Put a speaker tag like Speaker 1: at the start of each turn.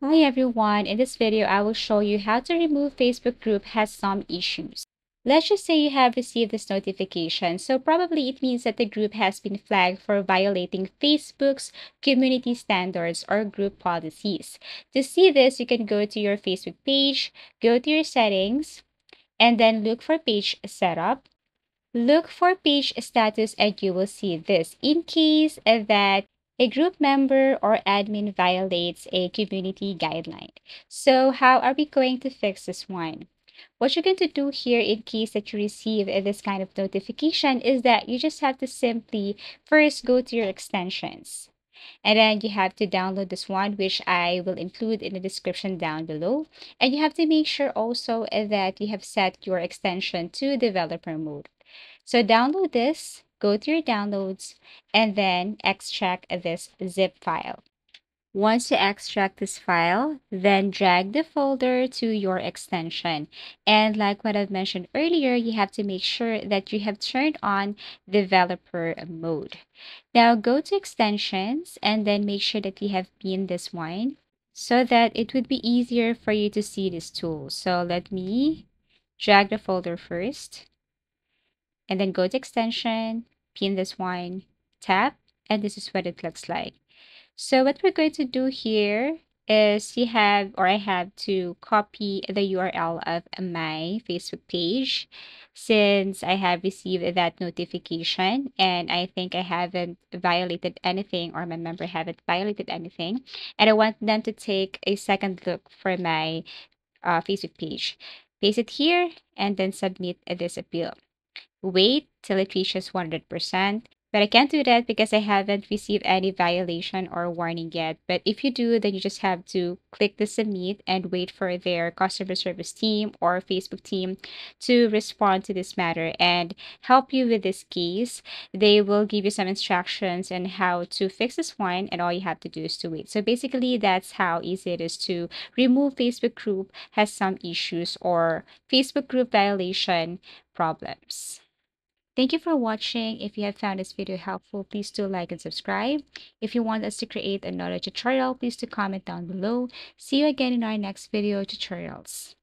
Speaker 1: Hi everyone, in this video I will show you how to remove Facebook group has some issues. Let's just say you have received this notification, so probably it means that the group has been flagged for violating Facebook's community standards or group policies. To see this, you can go to your Facebook page, go to your settings, and then look for page setup. Look for page status and you will see this in case that a group member or admin violates a community guideline. So how are we going to fix this one? What you're going to do here in case that you receive this kind of notification is that you just have to simply first go to your extensions. And then you have to download this one, which I will include in the description down below. And you have to make sure also that you have set your extension to developer mode. So download this, go to your downloads, and then extract this zip file. Once you extract this file, then drag the folder to your extension. And like what I've mentioned earlier, you have to make sure that you have turned on developer mode. Now go to extensions and then make sure that you have pinned this one so that it would be easier for you to see this tool. So let me drag the folder first and then go to extension, pin this one, tap, and this is what it looks like. So what we're going to do here is I have to copy the URL of my Facebook page since I have received that notification and I think I haven't violated anything or my member haven't violated anything. And I want them to take a second look for my Facebook page. Paste it here and then submit this appeal. Wait till it reaches 100%. But I can't do that because I haven't received any violation or warning yet. But if you do, then you just have to click the submit and wait for their customer service team or Facebook team to respond to this matter and help you with this case. They will give you some instructions on how to fix this one, and all you have to do is to wait. So basically, that's how easy it is to remove Facebook group has some issues or Facebook group violation problems. Thank you for watching. If you have found this video helpful, please do like and subscribe. If you want us to create another tutorial, please do comment down below. See you again in our next video tutorials.